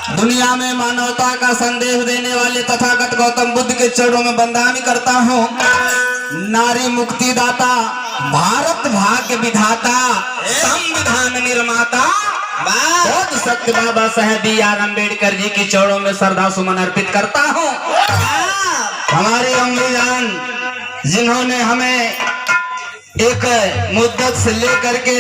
दुनिया में मानवता का संदेश देने वाले तथागत गौतम बुद्ध के चरणों में बंदनामी करता हूँ। नारी मुक्तिदाता, भारत भाग्य विधाता, संविधान निर्माता बौद्ध सत्य बाबा साहेब बी आर अम्बेडकर जी के चरणों में श्रद्धा सुमन अर्पित करता हूँ। हमारे अम्मीजान जिन्होंने हमें एक मुद्दत से लेकर के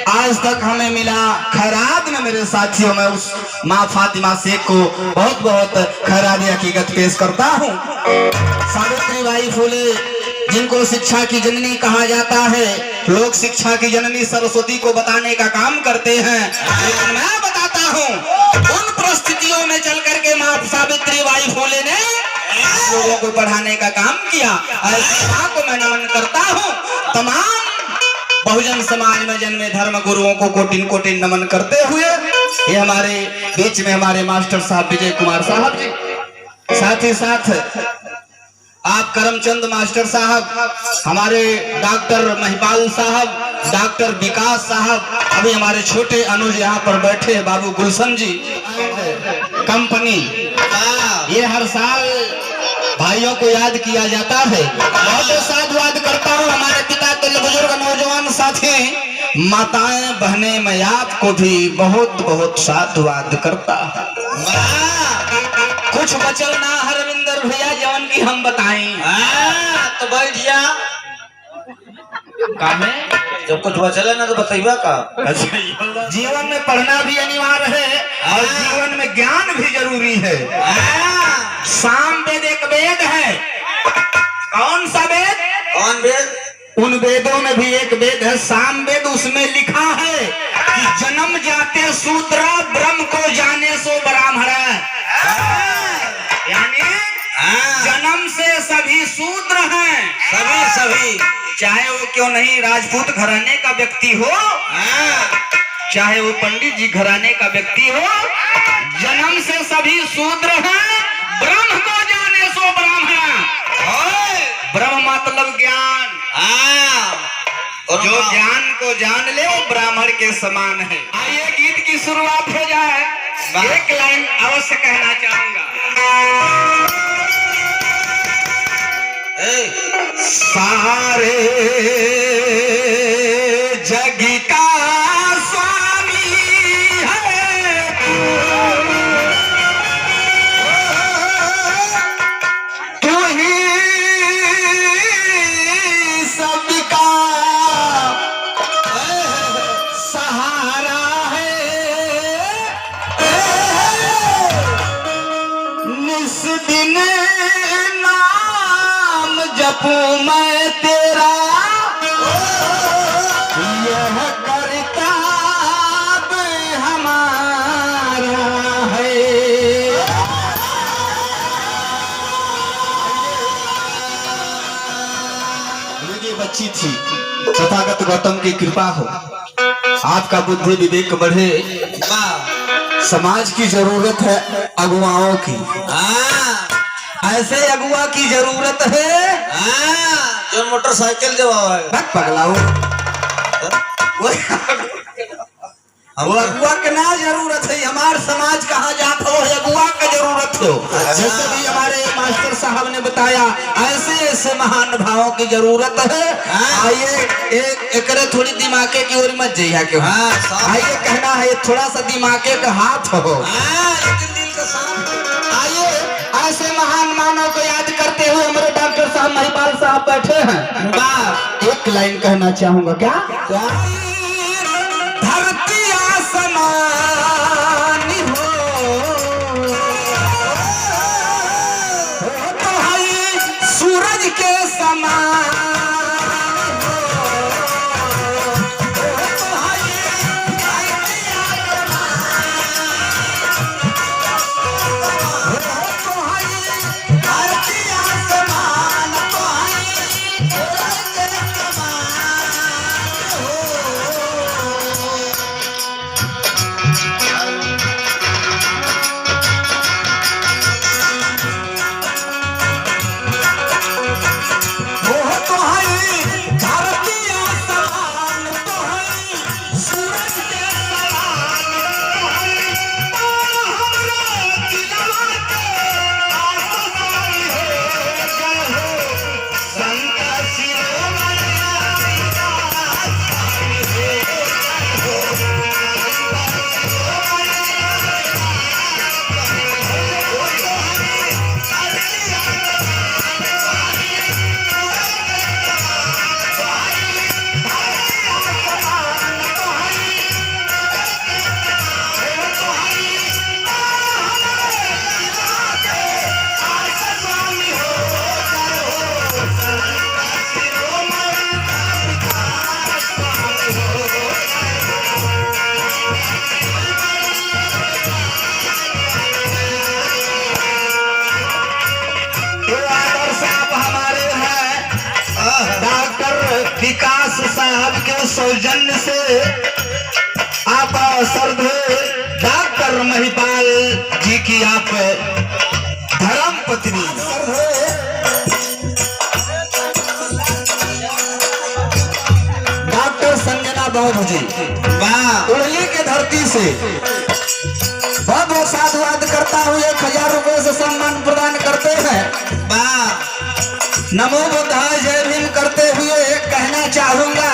आज तक हमें मिला, खैरात में मेरे साथियों में उस माँ फातिमा शेख को बहुत बहुत खैरात हकीकत पेश करता हूँ। सावित्रीबाई फुले जिनको शिक्षा की जननी कहा जाता है, लोग शिक्षा की जननी सरस्वती को बताने का काम करते हैं, लेकिन मैं बताता हूँ उन परिस्थितियों में चल करके माँ सावित्रीबाई फुले ने लोगों को पढ़ाने का काम किया। ऐसी माँ को मैं नमन करता हूँ। तमाम बहुजन समाज में जन्मे धर्म गुरुओं को कोटिन कोटिन नमन करते हुए ये हमारे बीच में हमारे मास्टर साहब विजय कुमार साहब जी, साथ ही साथ आप करमचंद मास्टर साहब, हमारे डॉक्टर महिपाल साहब, डॉक्टर विकास साहब, अभी हमारे छोटे अनुज यहाँ पर बैठे हैं, बाबू गुलशन जी कंपनी। ये हर साल भाइयों को याद किया जाता है। बहुत साधुवाद करता हूँ हमारे पिता तुल्य बुजुर्ग नौजवान साथी, माताएं बहनें, मैं आपको भी बहुत बहुत साधुवाद करता हूँ। कुछ बचल ना हरविंदर भैया जवन की हम बताएं तो बैठ जा जब कुछ बचल है ना तो बताइएगा का। जीवन में पढ़ना भी अनिवार्य है और जीवन में ज्ञान भी जरूरी है। साम वेद एक वेद है। कौन सा वेद? कौन वेद? उन वेदों में भी एक वेद है साम वेद। उसमें लिखा है कि जन्म जाते शूद्र, ब्रह्म को जाने सो ब्राह्मण। यानी जन्म से सभी शूद्र हैं, सभी चाहे वो क्यों नहीं राजपूत घराने का व्यक्ति हो, चाहे वो पंडित जी घराने का व्यक्ति हो, जन्म से सभी शूद्र हैं। ब्रह्म को जाने सो ब्राह्मण। ब्रह्म मतलब ज्ञान। जो ज्ञान को जान ले वो ब्राह्मण के समान है। आइए गीत की शुरुआत हो जाए। एक लाइन अवश्य कहना चाहूंगा। सारे जग का स्वामी है तू ही सबका सहारा है। निस दिन जपूं मैं तेरा, यह करताब हमारा है। ये बच्ची थी, तथागत गौतम की कृपा हो, आपका बुद्धि विवेक बढ़े। समाज की जरूरत है अगुवाओं की। ऐसे अगुआ की जरूरत है जो मोटरसाइकिल जो पगलाओ। वो अगुआ के ना जरूरत है। हमारे समाज कहाँ जात हो, अगुआ का जरूरत हो। जैसे भी हमारे मास्टर साहब ने बताया, ऐसे ऐसे महान भावों की जरूरत है। आइए एक थोड़ी दिमागे की ओर मत जाइए क्यों। आइए कहना है थोड़ा सा दिमागे का हाथ हो। आइए ऐसे महान मानव को याद करते हुए हमारे डॉक्टर साहब महिपाल साहब बैठे हैं। बस एक लाइन कहना चाहूंगा। क्या धरती आसमान हो तो है सूरज के समान। साहब के सौजन्य से आप श्रद्धेय डॉक्टर महिपाल जी की आप धर्म पत्नी डॉक्टर संजना बहू जी वाह उड़ली के धरती से बहुत बहुत साधुवाद करता हूँ 1000 रुपए से सम्मान प्रदान करते हैं। वाह नमो बुद्धाय जय भीम करते हुए कहना चाहूंगा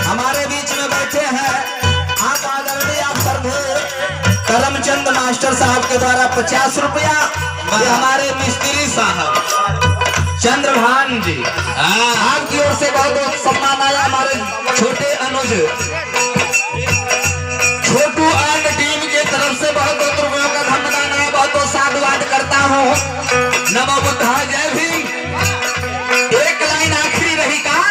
हमारे बीच में बैठे हैं आप आदरणीय आप सर्वे करमचंद मास्टर साहब के द्वारा 50 रुपया ये हमारे मिस्त्री साहब चंद्रभान जी आपकी ओर से बहुत बहुत सम्मान आया। हमारे छोटे अनुज छोटू एंड टीम के तरफ से बहुत बहुत रुपयों का धन्यवाद आया। बहुत बहुत साधुवाद करता हूँ। नमो बुद्धाय जय भीम। एक लाइन आखिरी रही का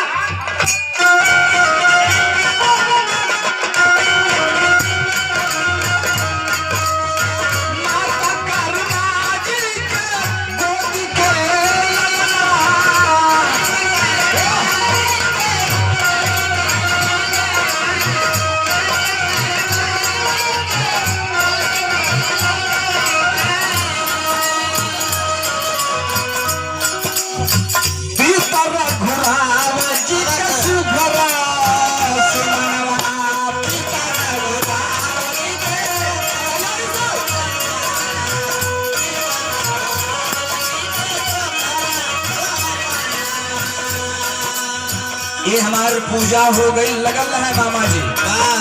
ये हमारी पूजा हो गई। लगल है मामा जी। वाह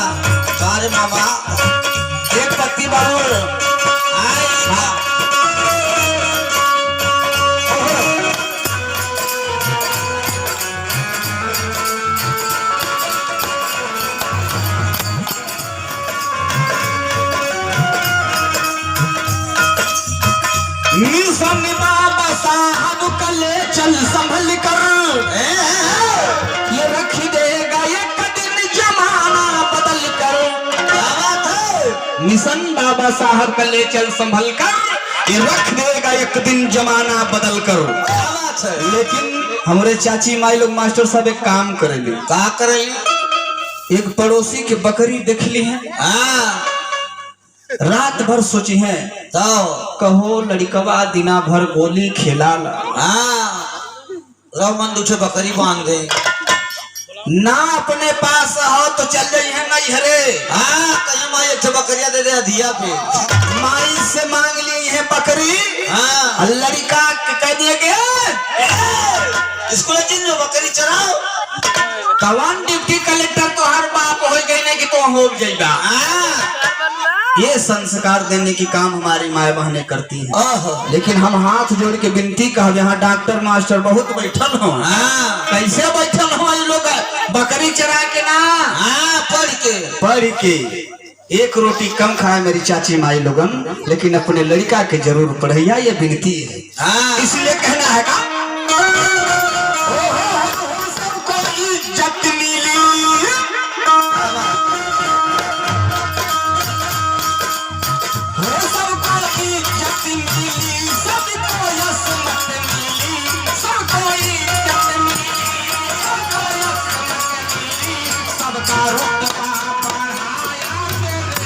सारे मामा एक पत्ती बाबू मिशन बाबा साहब कले चल संभल कर ये रख देगा एक दिन जमाना बदल कर। मिशन बाबा साहब कले चल संभल कर ये रख देगा एक दिन जमाना बदल कर। लेकिन हमारे चाची माई लोग मास्टर साहब एक काम करेली। का करेली? एक पड़ोसी के बकरी देख ली है। हाँ रात भर सोची है तो कहो लड़कवा दिना भर गोली खेला ला। हाँ मन दूसरे बकरी बांध दे ना अपने पास हो तो चल जाई है नहीं हरे। हाँ कहीं माई अच्छे बकरिया दे दे अधिया पे माई से मांग ली है बकरी। हाँ लड़का कह दिए स्कूल जो बकरी चराओ कवन डिप्टी कलेक्टर तो हर बाप हो गई नहीं कि तो हो जाएगा। हाँ ये संस्कार देने की काम हमारी माए बहनें करती हैं। ओहो लेकिन हम हाथ जोड़ के विनती कहा यहाँ डॉक्टर मास्टर बहुत बैठल हो। हाँ कैसे बैठल हो ये लोग बकरी चरा के ना। हाँ पढ़ के एक रोटी कम खाए मेरी चाची माई लोगन लेकिन अपने लड़का के जरूर पढ़ैया ये विनती है। हाँ इसलिए कहना है का सबको इज्जत मिली सबको इज्जत मिली सबको यशमत मिली सबको इज्जत मिली सबको यशमत मिली सबका रुतबा बढ़ाया मेरे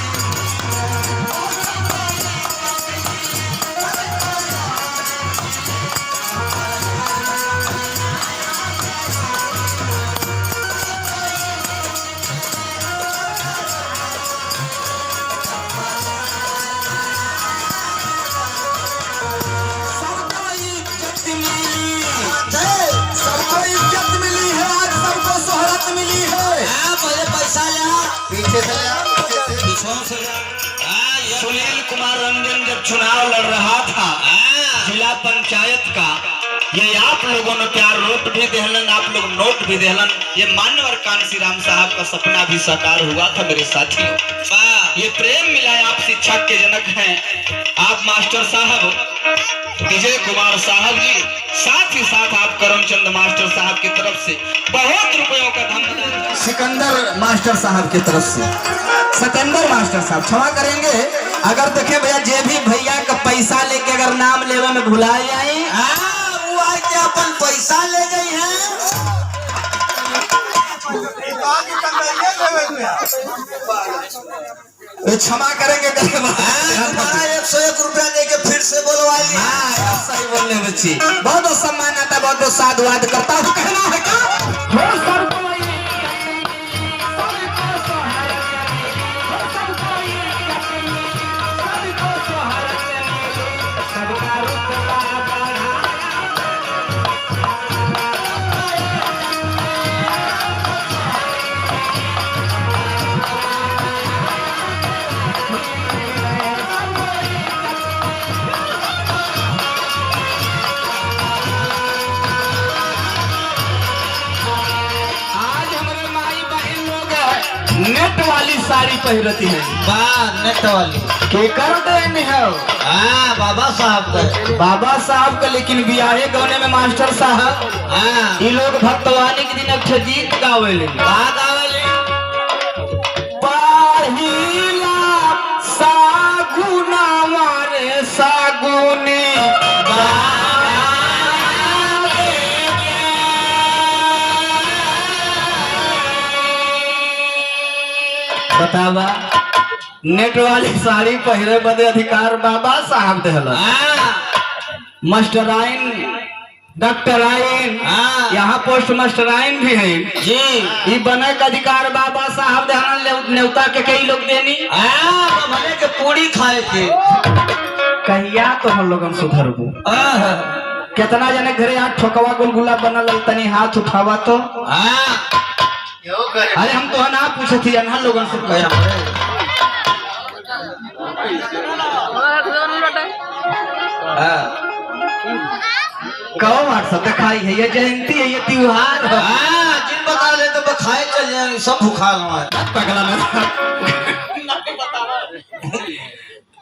साला पीछे से ले आओ, पीछे से। पीछों से जा। हाँ, ये सुनील कुमार रंजन जब चुनाव लड़ रहा था हाँ, जिला पंचायत का, ये आप लोगों ने प्यार वोट भी देहलन, आप लोग नोट भी देहलन। ये मान्यवर कांसी राम साहब का सपना भी साकार हुआ था मेरे साथियों। वाह, ये प्रेम मिला है, आप शिक्षा के जनक हैं। आप मास्टर साहब विजय कुमार साहब जी, साथ ही साथ आप करमचंद मास्टर साहब की तरफ से बहुत रुपयों का धन, सिकंदर मास्टर साहब की तरफ से, सतेंद्र मास्टर साहब क्षमा करेंगे अगर देखे भैया जे भी भैया का पैसा लेके अगर नाम लेवे में भुला जाए, हाँ, वो आज के अपन पैसा ले गई है। क्षमा करेंगे तुम्हारा 101 रुपया लेके फिर से बोलवा लिया। हाँ, सही बोलने बच्ची, बहुत बहुत सम्मान आता, बहुत बहुत साधुवाद करता हूँ। कहना है क्या? नेट वाली साड़ी पहनती है, वाह, नेट वाली। के कर देने है हाँ, बाबा साहब का। बाबा साहब का, लेकिन बियाहे गाने में मास्टर साहब हाँ, ये लोग भक्तवानी के दिन अक्षर गीत गावेले। बात आवले। पहिला सागुना मारे सागुनी बतावा, नेट वाली साड़ी पहरे बदे अधिकार बाबा साहब देहलन। हाँ, मास्टराइन, डॉक्टराइन, हाँ, यहाँ पोस्ट मास्टराइन भी है जी। ये बने का अधिकार बाबा साहब देहलन। न्योता के कई लोग देनी, हाँ, भले के पूरी खाए के। कहिया तो हम लोगन सुधरबू। हाँ, कितना जने घरे यहाँ ठोकवा गुलगुला बनल, तनी हाथ उठावा तो। हाँ, अरे हम तो ना पूछे थी अनहर लोगन से पूछा। कहो व्हाट्सएप दिखाई है, ये जयंती है, ये त्योहार है। हाँ, जिन बता ले तो खाए चल जाए, सब भूखा हमारे। पगला में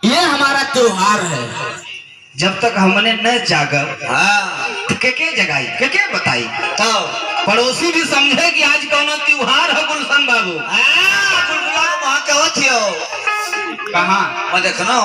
ये हमारा त्योहार है, जब तक हमने न जागर हाँ, तो के जगाई के बताई, तो पड़ोसी भी समझे कि आज कौन त्योहार है। गुलशन बाबू, हाँ, गुलगुला को वहाँ कहत हियो। कहाँ मैं देखना